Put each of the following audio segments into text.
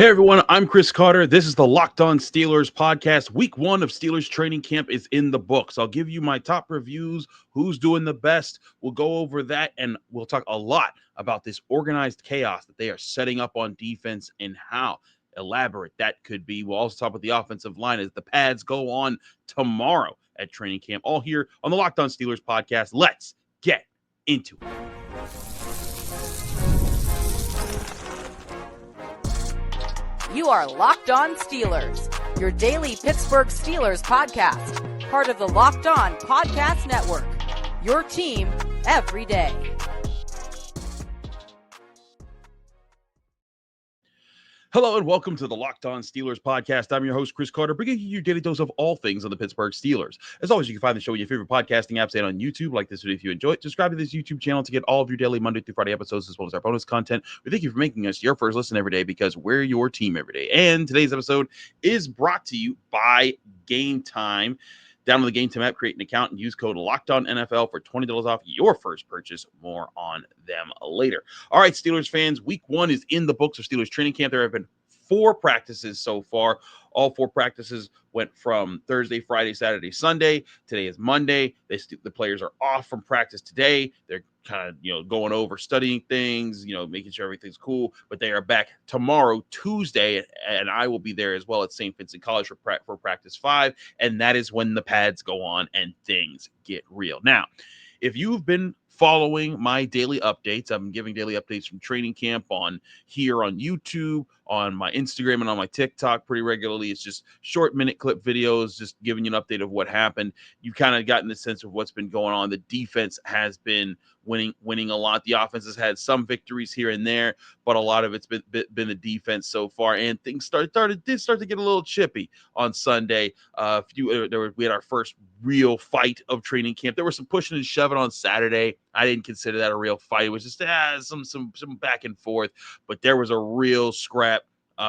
Hey everyone, I'm Chris Carter. This is the Locked On Steelers podcast. Week 1 of Steelers training camp is in the books. I'll give you my top reviews, who's doing the best. We'll go over that, and we'll talk a lot about this organized chaos that they are setting up on defense and how elaborate that could be. We'll also talk about the offensive line as the pads go on tomorrow at training camp. All here on the Locked On Steelers podcast. Let's get into it. You are Locked On Steelers, your daily Pittsburgh Steelers podcast, part of the Locked On Podcast Network, your team every day. Hello and welcome to the Locked On Steelers podcast. I'm your host, Chris Carter, bringing you your daily dose of all things on the Pittsburgh Steelers. As always, you can find the show in your favorite podcasting apps and on YouTube. Like this video if you enjoy it. Subscribe to this YouTube channel to get all of your daily Monday through Friday episodes as well as our bonus content. We thank you for making us your first listen every day because we're your team every day. And today's episode is brought to you by Gametime. Download the Gametime app, create an account, and use code LOCKEDONNFL for $20 off your first purchase. More on them later. All right, Steelers fans, week 1 is in the books of Steelers training camp. There have been 4 practices so far. All 4 practices went from Thursday, Friday, Saturday, Sunday. Today is Monday. The players are off from practice today. They're kind of, going over, studying things, making sure everything's cool. But they are back tomorrow, Tuesday, and I will be there as well at St. Vincent College for practice 5. And that is when the pads go on and things get real. Now, if you've been following my daily updates, I'm giving daily updates from training camp on YouTube, on my Instagram, and on my TikTok pretty regularly. It's just short minute clip videos, just giving you an update of what happened. You've kind of gotten the sense of what's been going on. The defense has been winning a lot. The offense has had some victories here and there, but a lot of it's been the defense so far. And things did start to get a little chippy on Sunday. We had our first real fight of training camp. There was some pushing and shoving on Saturday. I didn't consider that a real fight. It was just some back and forth, but there was a real scrap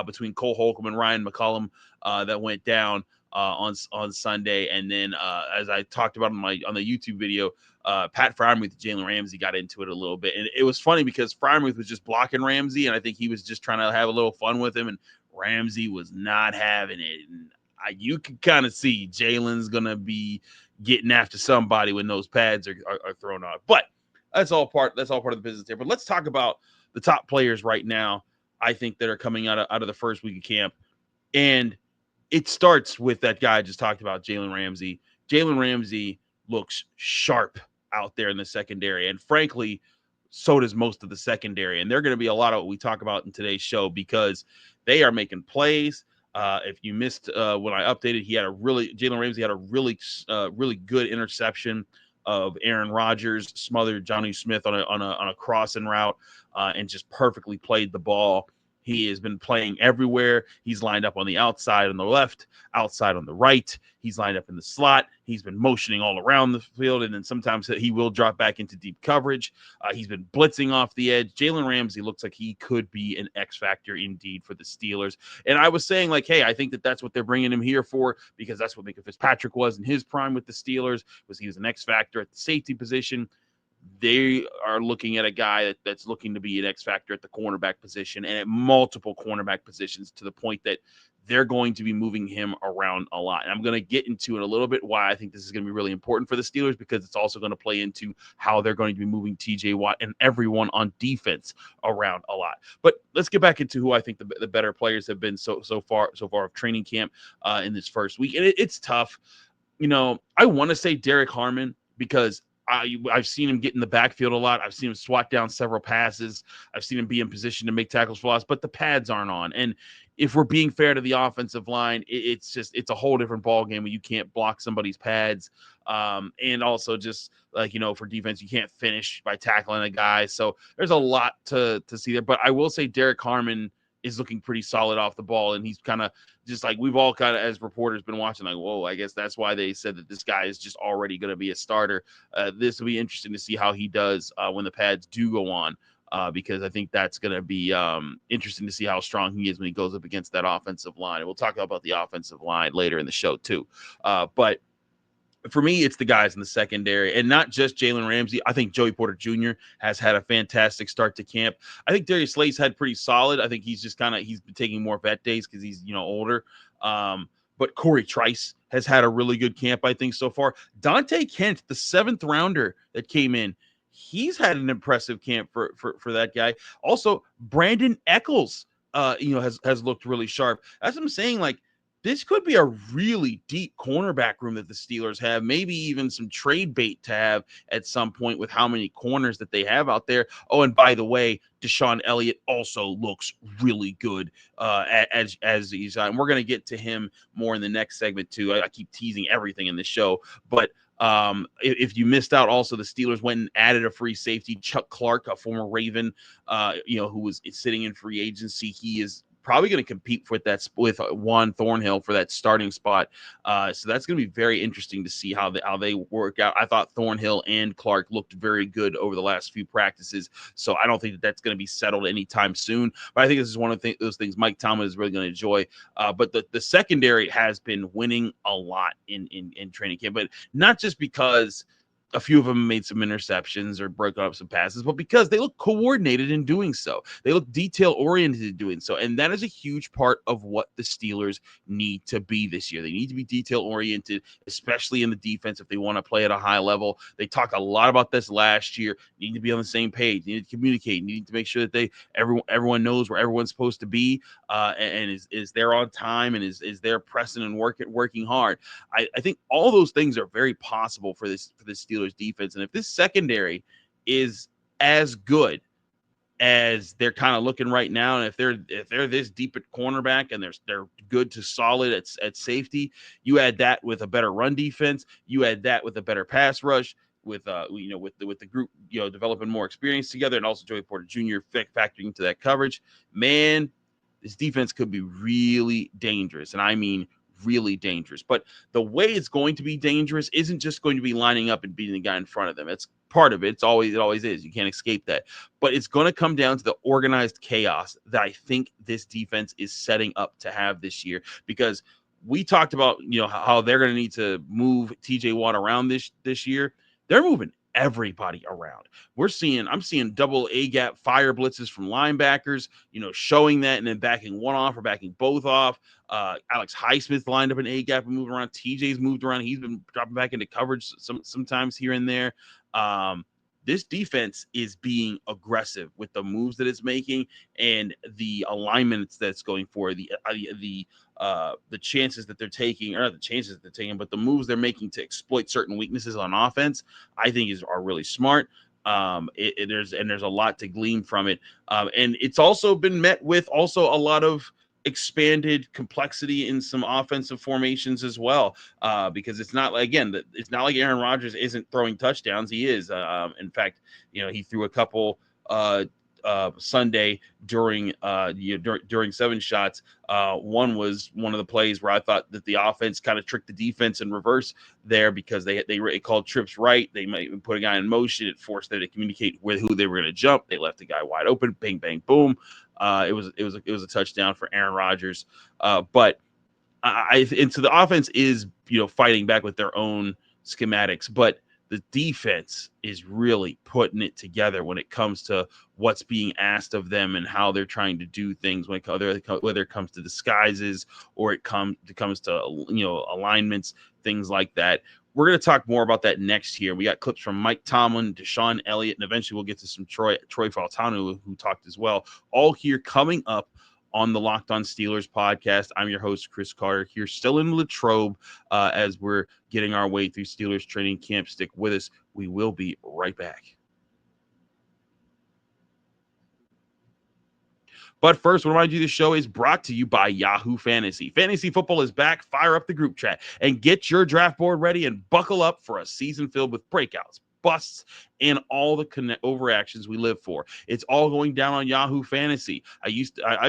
between Cole Holcomb and Ryan McCollum that went down on Sunday. And then as I talked about on the YouTube video, Pat Freiermuth and Jalen Ramsey got into it a little bit. And it was funny because Freiermuth was just blocking Ramsey, and I think he was just trying to have a little fun with him, and Ramsey was not having it. And you can kind of see Jalen's going to be getting after somebody when those pads are thrown out. But that's all part of the business here. But let's talk about the top players right now, I think, that are coming out of the first week of camp. And it starts with that guy I just talked about, Jalen Ramsey. Jalen Ramsey looks sharp out there in the secondary. And frankly, so does most of the secondary. And they're going to be a lot of what we talk about in today's show because they are making plays. If you missed when I updated, Jalen Ramsey had a really good interception of Aaron Rodgers, smothered Johnny Smith on a crossing route, and just perfectly played the ball. He has been playing everywhere. He's lined up on the outside on the left, outside on the right. He's lined up in the slot. He's been motioning all around the field, and then sometimes he will drop back into deep coverage. He's been blitzing off the edge. Jalen Ramsey looks like he could be an X factor indeed for the Steelers. And I was saying, hey, I think that's what they're bringing him here for, because that's what Micah Fitzpatrick was in his prime with the Steelers, he was an X factor at the safety position. They are looking at a guy that's looking to be an X factor at the cornerback position and at multiple cornerback positions, to the point that they're going to be moving him around a lot. And I'm going to get into it a little bit why I think this is going to be really important for the Steelers, because it's also going to play into how they're going to be moving TJ Watt and everyone on defense around a lot. But let's get back into who I think the better players have been so far of training camp in this first week. And it's tough. I want to say Derek Harmon, because I've seen him get in the backfield a lot. I've seen him swat down several passes. I've seen him be in position to make tackles for loss, but the pads aren't on. And if we're being fair to the offensive line, it's a whole different ballgame when you can't block somebody's pads. And also just for defense, you can't finish by tackling a guy. So there's a lot to see there. But I will say Derek Harmon is looking pretty solid off the ball, and he's kind of just we've all kind of, as reporters, been watching whoa, I guess that's why they said that this guy is just already going to be a starter. This will be interesting to see how he does when the pads do go on, because I think that's going to be interesting to see how strong he is when he goes up against that offensive line. And we'll talk about the offensive line later in the show too. But For me, it's the guys in the secondary, and not just Jalen Ramsey. I think Joey Porter Jr. has had a fantastic start to camp. I think Darius Slay's had pretty solid. I think he's just he's been taking more vet days because he's older. But Corey Trice has had a really good camp, I think, so far. Dante Kent, the 7th rounder that came in, he's had an impressive camp for that guy. Also, Brandon Eccles, has looked really sharp. That's what I'm saying. Like, this could be a really deep cornerback room that the Steelers have, maybe even some trade bait to have at some point with how many corners that they have out there. Oh, and by the way, Deshaun Elliott also looks really good as he's and we're going to get to him more in the next segment too. I keep teasing everything in the show, but if you missed out, also the Steelers went and added a free safety, Chuck Clark, a former Raven, who was sitting in free agency. He is probably going to compete with Juan Thornhill for that starting spot. So that's going to be very interesting to see how they work out. I thought Thornhill and Clark looked very good over the last few practices. So I don't think that's going to be settled anytime soon. But I think this is one of those things Mike Tomlin is really going to enjoy. But the secondary has been winning a lot in training camp, but not just because a few of them made some interceptions or broke up some passes, but because they look coordinated in doing so. They look detail-oriented in doing so, and that is a huge part of what the Steelers need to be this year. They need to be detail-oriented, especially in the defense if they want to play at a high level. They talked a lot about this last year. They need to be on the same page. They need to communicate. They need to make sure that everyone knows where everyone's supposed to be and is there on time and is there pressing and working hard. I think all those things are very possible for the Steelers defense, and if this secondary is as good as they're kind of looking right now, and if they're this deep at cornerback and they're good to solid at safety, you add that with a better run defense, you add that with a better pass rush, with the group developing more experience together, and also Joey Porter Jr. factoring into that coverage, man, this defense could be really dangerous, and I mean really dangerous. But the way it's going to be dangerous isn't just going to be lining up and beating the guy in front of them. It's part of it. It always is. You can't escape that. But it's going to come down to the organized chaos that I think this defense is setting up to have this year, because we talked about how they're going to need to move TJ Watt around this year. They're moving everybody around. I'm seeing double A gap fire blitzes from linebackers, showing that and then backing one off or backing both off. Alex Highsmith lined up an A gap and moved around. TJ's moved around. He's been dropping back into coverage sometimes here and there. This defense is being aggressive with the moves that it's making and the alignments that's going for, the chances that they're taking, or not the chances that they're taking, but the moves they're making to exploit certain weaknesses on offense, I think are really smart. There's a lot to glean from it. And it's also been met with also a lot of expanded complexity in some offensive formations as well, because it's not like Aaron Rodgers isn't throwing touchdowns. He is. In fact, he threw a couple Sunday during 7 shots. One was one of the plays where I thought that the offense kind of tricked the defense in reverse there, because they called trips right. They might put a guy in motion. It forced them to communicate with who they were going to jump. They left the guy wide open. Bang, bang, boom. It was a touchdown for Aaron Rodgers. But and so the offense is fighting back with their own schematics, but the defense is really putting it together when it comes to what's being asked of them and how they're trying to do things, whether it comes to disguises or it comes to alignments, things like that. We're going to talk more about that next year. We got clips from Mike Tomlin, Deshaun Elliott, and eventually we'll get to some Troy Fautanu, who talked as well. All here coming up on the Locked On Steelers podcast. I'm your host, Chris Carter, here still in Latrobe as we're getting our way through Steelers training camp. Stick with us. We will be right back. But first, we'll remind you the show is brought to you by Yahoo Fantasy. Fantasy football is back. Fire up the group chat and get your draft board ready and buckle up for a season filled with breakouts, busts, and all the overactions we live for. It's all going down on Yahoo Fantasy. I've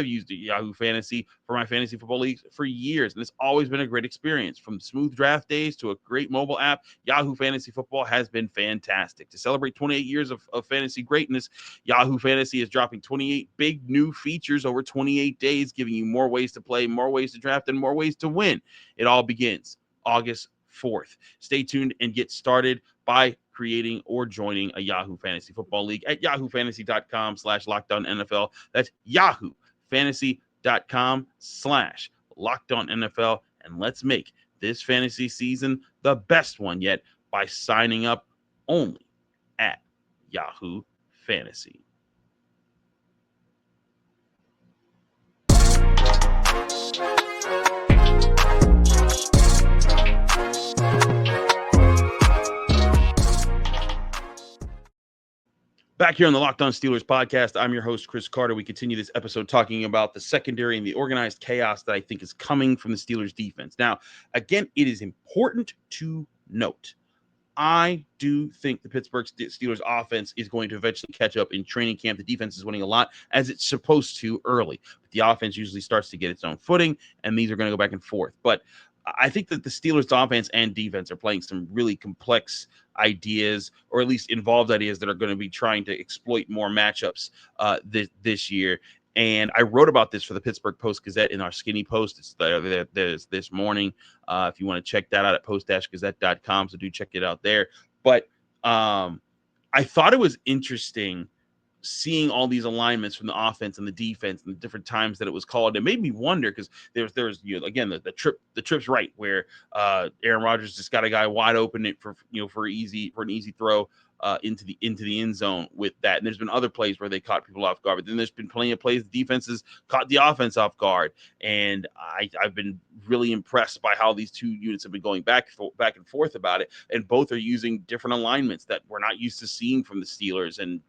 used Yahoo Fantasy for my fantasy football leagues for years, and it's always been a great experience. From smooth draft days to a great mobile app, Yahoo Fantasy Football has been fantastic. To celebrate 28 years of fantasy greatness, Yahoo Fantasy is dropping 28 big new features over 28 days, giving you more ways to play, more ways to draft, and more ways to win. It all begins August 4th. Stay tuned and get started by creating or joining a Yahoo Fantasy Football League at yahoofantasy.com/LockedOnNFL. That's yahoofantasy.com/LockedOnNFL. And let's make this fantasy season the best one yet by signing up only at Yahoo Fantasy. Back here on the Locked On Steelers podcast, I'm your host, Chris Carter. We continue this episode talking about the secondary and the organized chaos that I think is coming from the Steelers defense. Now, again, it is important to note, I do think the Pittsburgh Steelers offense is going to eventually catch up in training camp. The defense is winning a lot, as it's supposed to early. But the offense usually starts to get its own footing, and these are going to go back and forth. But I think that the Steelers offense and defense are playing some really complex ideas, or at least involved ideas, that are going to be trying to exploit more matchups this year. And I wrote about this for the Pittsburgh Post-Gazette in our skinny post. It's there's this morning. If you want to check that out at post-gazette.com, so do check it out there. But I thought it was interesting seeing all these alignments from the offense and the defense and the different times that it was called. It made me wonder, because there's again the trip's right, where Aaron Rodgers just got a guy wide open for an easy throw into the end zone with that. And there's been other plays where they caught people off guard, but then there's been plenty of plays the defenses caught the offense off guard. And I've been really impressed by how these two units have been going back and forth about it. And both are using different alignments that we're not used to seeing from the Steelers, and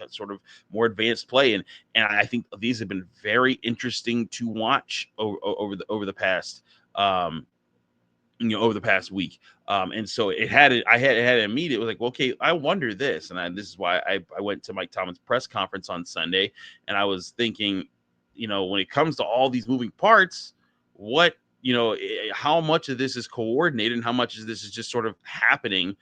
sort of more advanced play. And I think these have been very interesting to watch over the past over the past week. And so I had it immediate. It was like, well, okay, I wonder this. And this is why I went to Mike Tomlin's press conference on Sunday. And I was thinking, when it comes to all these moving parts, what, how much of this is coordinated and how much of this is just sort of happening,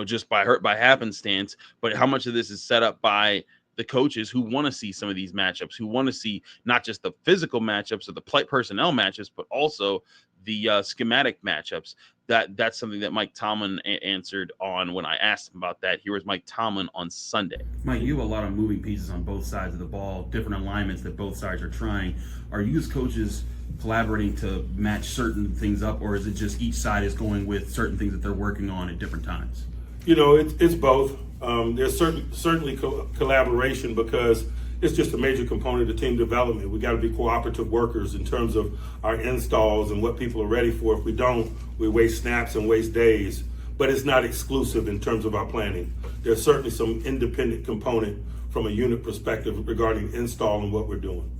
just by happenstance, but how much of this is set up by the coaches who want to see some of these matchups, who want to see not just the physical matchups or the personnel matchups, but also the schematic matchups. That's something that Mike Tomlin answered on when I asked him about that. Here was Mike Tomlin on Sunday. Mike, you have a lot of moving pieces on both sides of the ball, different alignments that both sides are trying. Are you as coaches collaborating to match certain things up, or is it just each side is going with certain things that they're working on at different times? It's both. There's certainly collaboration, because it's just a major component of team development. We got to be cooperative workers in terms of our installs and what people are ready for. If we don't, we waste snaps and waste days. But it's not exclusive in terms of our planning. There's certainly some independent component from a unit perspective regarding install and what we're doing.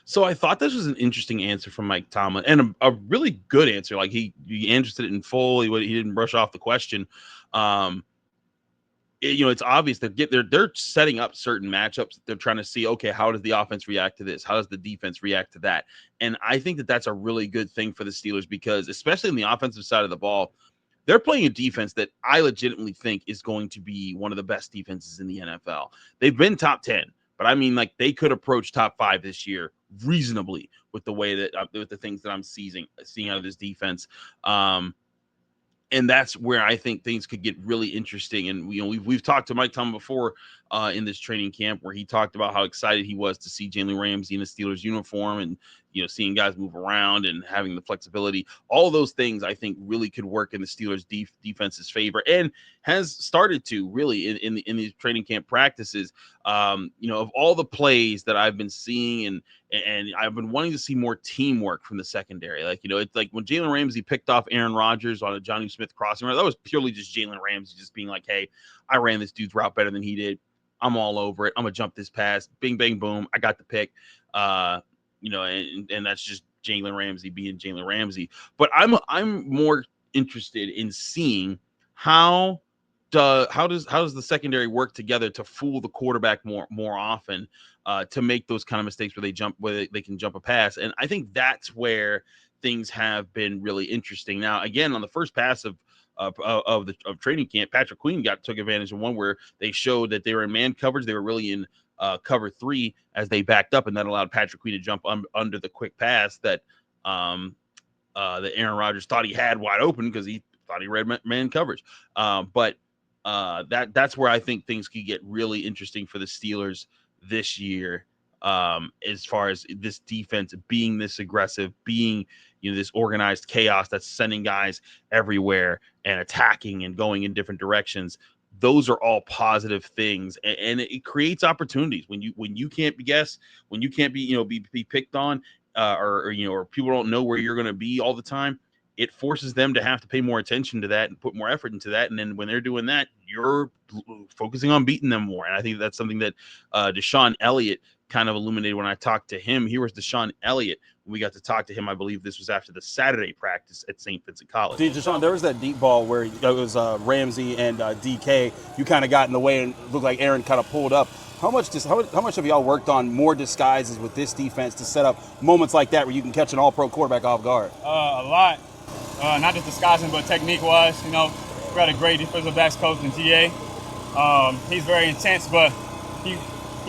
So I thought this was an interesting answer from Mike Tomlin, and a really good answer. Like he answered it in full. He didn't brush off the question. It's obvious that they're setting up certain matchups. They're trying to see, okay, how does the offense react to this? How does the defense react to that? And I think that that's a really good thing for the Steelers, because especially on the offensive side of the ball, they're playing a defense that I legitimately think is going to be one of the best defenses in the NFL. They've been top 10, but I mean, like, they could approach top 5 this year reasonably with the way that with the things that I'm seeing out of this defense. And that's where I think things could get really interesting. And we've talked to Mike Tomlin before in this training camp, where he talked about how excited he was to see Jalen Ramsey in a Steelers uniform, and seeing guys move around and having the flexibility. All those things I think really could work in the Steelers defense's favor, and has started to really in these training camp practices. Of all the plays that I've been seeing, and I've been wanting to see more teamwork from the secondary. It's like when Jalen Ramsey picked off Aaron Rodgers on a Johnny Smith crossing, that was purely just Jalen Ramsey just being like, hey, I ran this dude's route better than he did. I'm all over it. I'm gonna jump this pass. Bing, bang, boom. I got the pick. And that's just Jalen Ramsey being Jalen Ramsey. But I'm more interested in seeing how does the secondary work together to fool the quarterback more often, to make those kind of mistakes where they can jump a pass. And I think that's where things have been really interesting. Now, again, on the first pass of training camp, Patrick Queen took advantage of one where they showed that they were in man coverage. They were really in cover 3 as they backed up, and that allowed Patrick Queen to jump under the quick pass that that Aaron Rodgers thought he had wide open because he thought he read man coverage. But that's where I think things could get really interesting for the Steelers this year, as far as this defense being this aggressive, being this organized chaos that's sending guys everywhere and attacking and going in different directions. Those are all positive things, and it creates opportunities when you can't be guessed, when you can't be picked on, or people don't know where you're going to be all the time. It forces them to have to pay more attention to that and put more effort into that. And then when they're doing that, you're focusing on beating them more. And I think that's something that Deshaun Elliott kind of illuminated when I talked to him. Here was Deshaun Elliott. We got to talk to him. I believe this was after the Saturday practice at St. Vincent College. Deshaun, there was that deep ball where it was Ramsey and DK. You kind of got in the way and looked like Aaron kind of pulled up. How much have y'all worked on more disguises with this defense to set up moments like that where you can catch an all-pro quarterback off guard? A lot. Not just disguising, but technique-wise. We got a great defensive backs coach in TA. He's very intense, but he's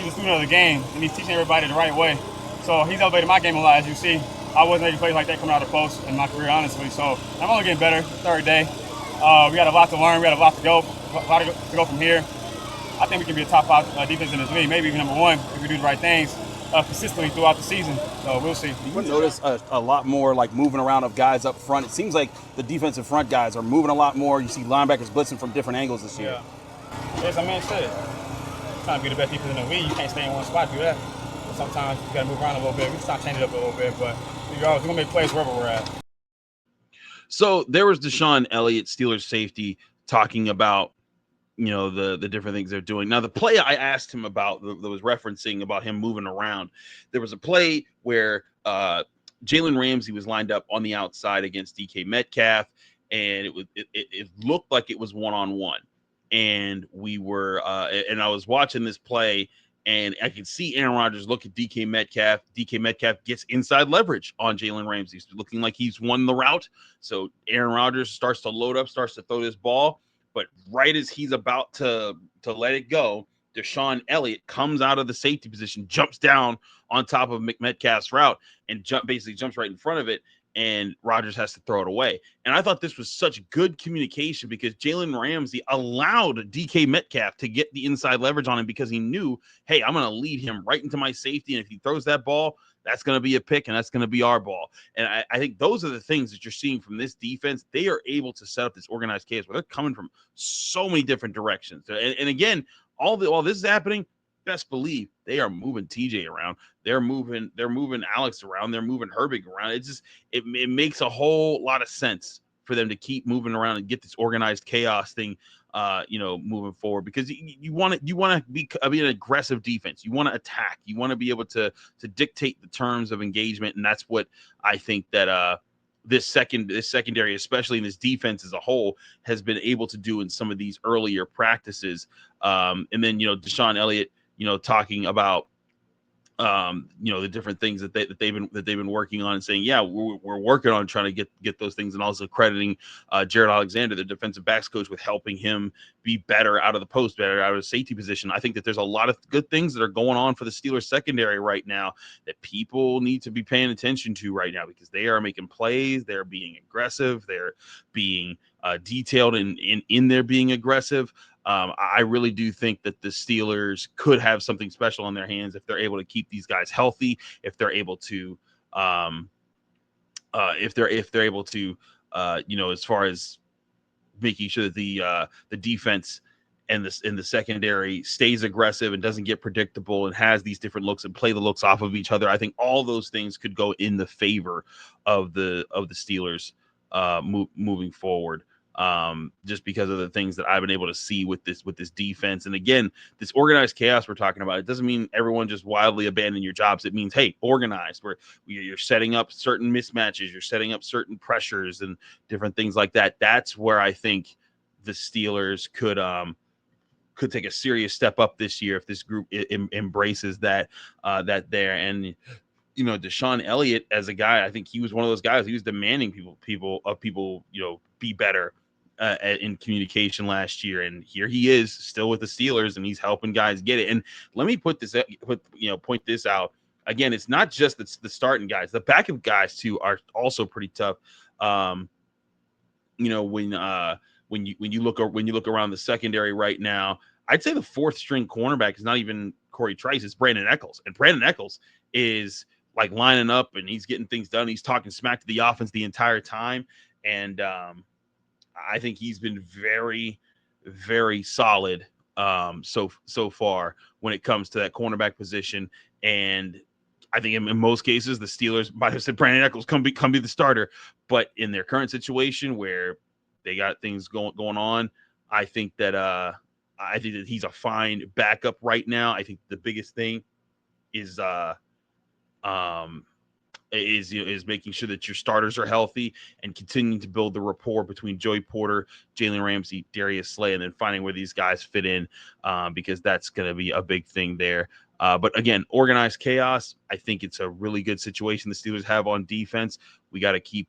a student of the game, and he's teaching everybody the right way. So he's elevated my game a lot, as you see. I wasn't able to play like that coming out of the post in my career, honestly. So I'm only getting better. Third day. We got a lot to learn. We got a lot to go from here. I think we can be a top 5 defense in this league, maybe even number 1 if we do the right things consistently throughout the season. So we'll see. You notice a lot more like moving around of guys up front. It seems like the defensive front guys are moving a lot more. You see linebackers blitzing from different angles this year. Yeah. As I man said, trying to be the best defense in the league, you can't stay in one spot to do that. But sometimes you got to move around a little bit. We just trying to change it up a little bit, but we're going to make plays wherever we're at. So there was Deshaun Elliott, Steelers safety, talking about the different things they're doing. Now, the play I asked him about that was referencing about him moving around, there was a play where Jalen Ramsey was lined up on the outside against DK Metcalf, and it looked like it was one-on-one. And we were and I was watching this play, and I could see Aaron Rodgers look at DK Metcalf. DK Metcalf gets inside leverage on Jalen Ramsey, looking like he's won the route. So Aaron Rodgers starts to load up, starts to throw this ball. But right as he's about to let it go, Deshaun Elliott comes out of the safety position, jumps down on top of Metcalf's route, and basically jumps right in front of it, and Rodgers has to throw it away. And I thought this was such good communication because Jalen Ramsey allowed DK Metcalf to get the inside leverage on him because he knew, hey, I'm going to lead him right into my safety, and if he throws that ball, that's going to be a pick, and that's going to be our ball. And I think those are the things that you're seeing from this defense. They are able to set up this organized chaos where they're coming from so many different directions. And again, all this is happening, best believe they are moving TJ around. They're moving Alex around. They're moving Herbig around. It makes a whole lot of sense for them to keep moving around and get this organized chaos thing moving forward, because you want to be an aggressive defense. You want to attack. You want to be able to dictate the terms of engagement, and that's what I think that this secondary, especially in this defense as a whole, has been able to do in some of these earlier practices. And then Deshaun Elliott, talking about the different things that they've been working on, and saying, yeah, we're working on trying to get those things, and also crediting Jared Alexander, the defensive backs coach, with helping him be better out of the post, better out of the safety position. I think that there's a lot of good things that are going on for the Steelers secondary right now that people need to be paying attention to right now, because they are making plays, they're being aggressive, they're being detailed in their being aggressive. I really do think that the Steelers could have something special on their hands if they're able to keep these guys healthy, if they're able to, as far as making sure that the defense and the secondary stays aggressive and doesn't get predictable and has these different looks and play the looks off of each other. I think all those things could go in the favor of the Steelers moving forward. Just because of the things that I've been able to see with this defense. And again, this organized chaos we're talking about, it doesn't mean everyone just wildly abandon your jobs. It means, hey, organized, where you're setting up certain mismatches, you're setting up certain pressures and different things like that. That's where I think the Steelers could take a serious step up this year if this group embraces that there. And Deshaun Elliott, as a guy, I think he was one of those guys. He was demanding people be better in communication last year, and here he is still with the Steelers, and he's helping guys get it. And let me point this out. again, it's not just the starting guys. The backup guys too are also pretty tough. When you look around the secondary right now, I'd say the fourth string cornerback is not even Corey Trice, it's Brandon Eccles. And Brandon Eccles is like lining up and he's getting things done. He's talking smack to the offense the entire time. And I think he's been very, very solid so far when it comes to that cornerback position. And I think in most cases, the Steelers might have said Brandon Eccles come be the starter. But in their current situation where they got things going on, I think that he's a fine backup right now. I think the biggest thing is making sure that your starters are healthy and continuing to build the rapport between Joey Porter, Jalen Ramsey, Darius Slay, and then finding where these guys fit in, because that's going to be a big thing there. But again, organized chaos. I think it's a really good situation the Steelers have on defense. We got to keep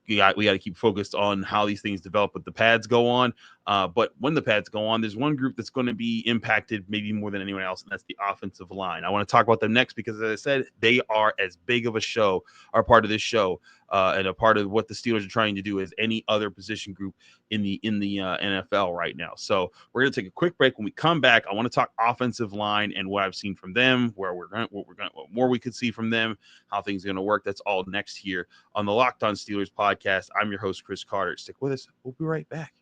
we got to keep focused on how these things develop with the pads go on. But when the pads go on, there's one group that's going to be impacted maybe more than anyone else, and that's the offensive line. I want to talk about them next because, as I said, they are as big of a show, are part of this show, and a part of what the Steelers are trying to do as any other position group in the NFL right now. So we're going to take a quick break. When we come back, I want to talk offensive line and what I've seen from them, what more we could see from them, how things are going to work. That's all next here on the Locked On Steelers podcast. I'm your host, Chris Carter. Stick with us. We'll be right back.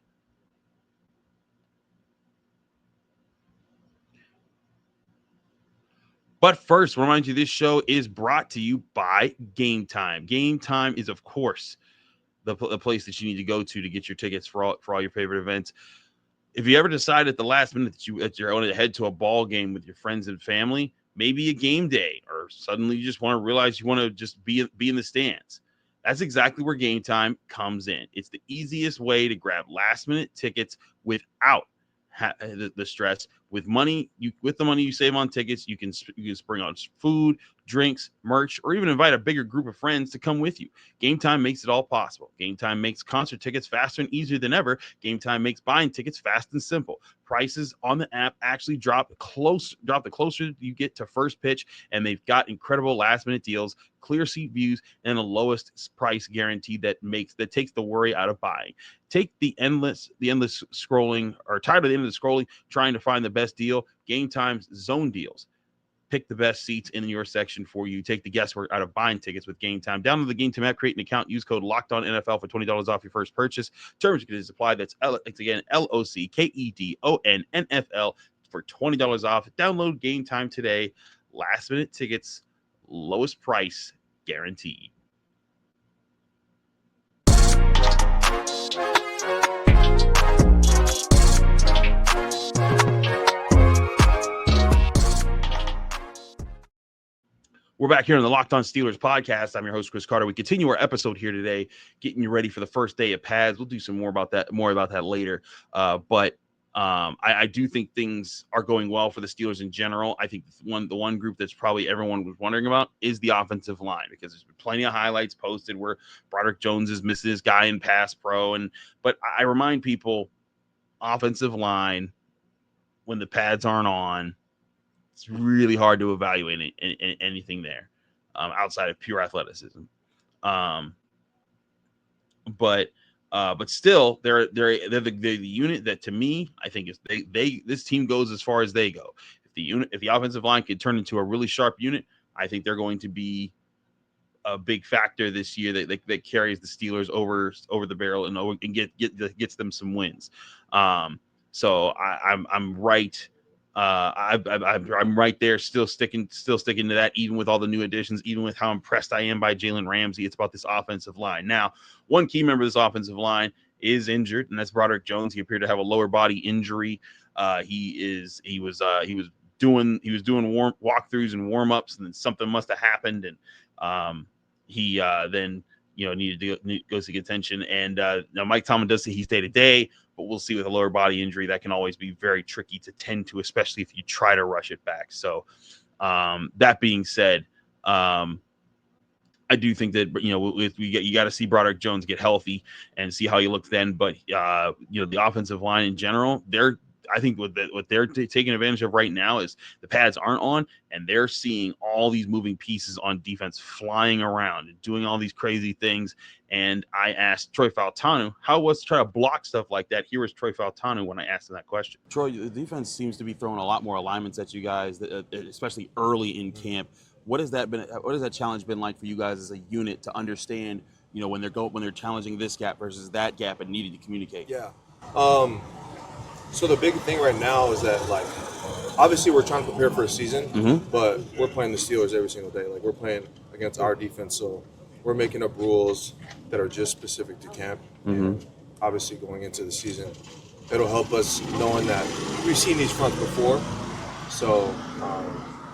But first, remind you, this show is brought to you by Gametime. Gametime is, of course, the place that you need to go to get your tickets for all your favorite events. If you ever decide at the last minute that you're going to head to a ball game with your friends and family, maybe a game day, or suddenly you just want to realize you want to just be in the stands, that's exactly where Gametime comes in. It's the easiest way to grab last-minute tickets without the stress. With the money you save on tickets, you can bring on food, drinks, merch, or even invite a bigger group of friends to come with you. Gametime makes it all possible. Gametime makes concert tickets faster and easier than ever. Gametime makes buying tickets fast and simple. Prices on the app actually drop the closer you get to first pitch, and they've got incredible last-minute deals, clear seat views, and the lowest price guarantee that takes the worry out of buying. Take the endless scrolling, or tired of the endless scrolling trying to find the best deal. Gametime's zone deals. Pick the best seats in your section for you. Take the guesswork out of buying tickets with Gametime. Download the Gametime app, create an account, use code LOCKEDONNFL for $20 off your first purchase. Terms and conditions apply. That's again LOCKEDONNFL for $20 off. Download Gametime today. Last minute tickets, lowest price guaranteed. We're back here on the Locked On Steelers podcast. I'm your host, Chris Carter. We continue our episode here today, getting you ready for the first day of pads. We'll do some more about that later. But I do think things are going well for the Steelers in general. I think the one group that's probably everyone was wondering about is the offensive line, because there's been plenty of highlights posted where Broderick Jones is missing his guy in pass pro. But I remind people, offensive line, when the pads aren't on, it's really hard to evaluate anything there outside of pure athleticism. But still, they're the unit that, to me, I think is this team goes as far as they go. If the offensive line could turn into a really sharp unit, I think they're going to be a big factor this year that carries the Steelers over the barrel and gets them some wins. So I'm right. I'm right there, still sticking to that, even with all the new additions, even with how impressed I am by Jalen Ramsey. It's about this offensive line. Now, one key member of this offensive line is injured, and that's Broderick Jones. He appeared to have a lower body injury. He was doing walkthroughs and warm ups, and then something must have happened, and he then needed to go seek attention. And now Mike Tomlin does say he's day to day, but we'll see with a lower body injury that can always be very tricky to tend to, especially if you try to rush it back. So that being said, I do think that you got to see Broderick Jones get healthy and see how he looks then. But the offensive line in general, I think what they're taking advantage of right now is the pads aren't on, and they're seeing all these moving pieces on defense flying around and doing all these crazy things. And I asked Troy Fautanu, how was to try to block stuff like that? Here was Troy Fautanu when I asked him that question. Troy, the defense seems to be throwing a lot more alignments at you guys, especially early in camp. What has that challenge been like for you guys as a unit to understand, when they're challenging this gap versus that gap and needing to communicate? Yeah. So the big thing right now is that, like, obviously we're trying to prepare for a season, but we're playing the Steelers every single day. Like, we're playing against our defense, so we're making up rules that are just specific to camp. And obviously going into the season, it'll help us knowing that we've seen these fronts before. So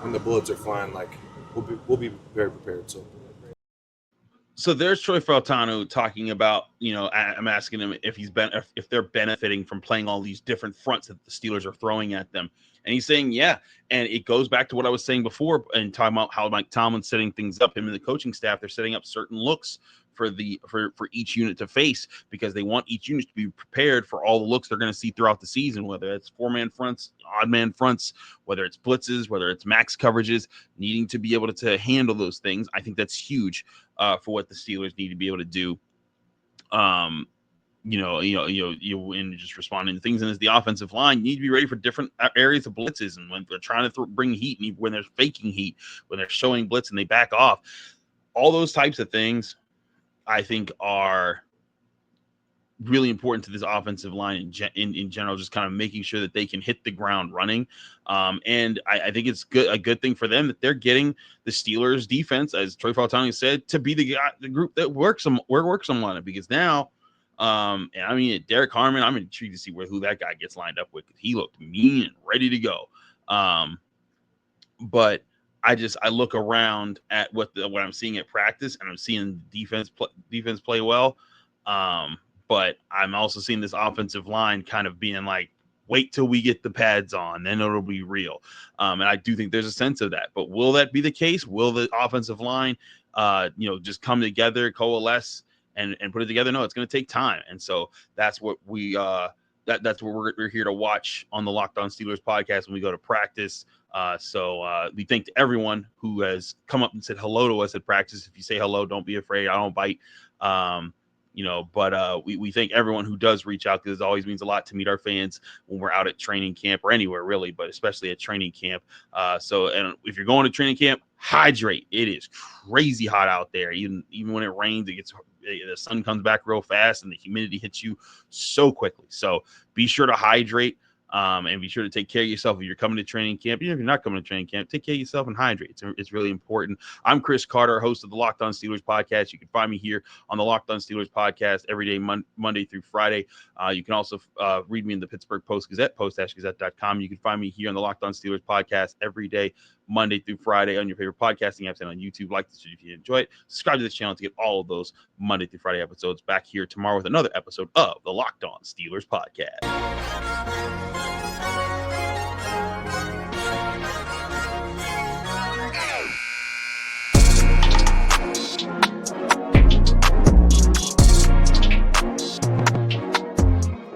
when the bullets are flying, like, we'll be very prepared. So there's Troy Fautanu talking about, I'm asking him if they're benefiting from playing all these different fronts that the Steelers are throwing at them. And he's saying, yeah. And it goes back to what I was saying before and talking about how Mike Tomlin's setting things up. Him and the coaching staff, they're setting up certain looks for each unit to face, because they want each unit to be prepared for all the looks they're going to see throughout the season, whether it's 4-man fronts, odd-man fronts, whether it's blitzes, whether it's max coverages, needing to be able to handle those things. I think that's huge for what the Steelers need to be able to do. And just responding to things. And as the offensive line, you need to be ready for different areas of blitzes. And when they're trying to bring heat, and when they're faking heat, when they're showing blitz and they back off, all those types of things, I think, are really important to this offensive line in general, just kind of making sure that they can hit the ground running. And I think it's a good thing for them that they're getting the Steelers defense, as Troy Fautanu said, to be the group that works them on it, because now, Derek Harmon, I'm intrigued to see who that guy gets lined up with, because he looked mean and ready to go. But I look around at what I'm seeing at practice, and I'm seeing defense play well. But I'm also seeing this offensive line kind of being like, wait till we get the pads on, then it'll be real. And I do think there's a sense of that. But will that be the case? Will the offensive line, just come together, coalesce, and put it together? No, it's going to take time. And so that's what that's what we're here to watch on the Locked On Steelers podcast when we go to practice. So we thank to everyone who has come up and said hello to us at practice. If you say hello, don't be afraid. I don't bite. But we thank everyone who does reach out, because it always means a lot to meet our fans when we're out at training camp or anywhere really, but especially at training camp. And if you're going to training camp, hydrate. It is crazy hot out there. Even when it rains, the sun comes back real fast and the humidity hits you so quickly. So be sure to hydrate. And be sure to take care of yourself if you're coming to training camp. Even if you're not coming to training camp, take care of yourself and hydrate. It's really important. I'm Chris Carter, host of the Locked On Steelers podcast. You can find me here on the Locked On Steelers podcast every day, Monday through Friday. You can also read me in the Pittsburgh Post-Gazette, post-gazette.com. You can find me here on the Locked On Steelers podcast every day, Monday through Friday, on your favorite podcasting apps and on YouTube. Like this if you enjoy it. Subscribe to this channel to get all of those Monday through Friday episodes. Back here tomorrow with another episode of the Locked On Steelers podcast.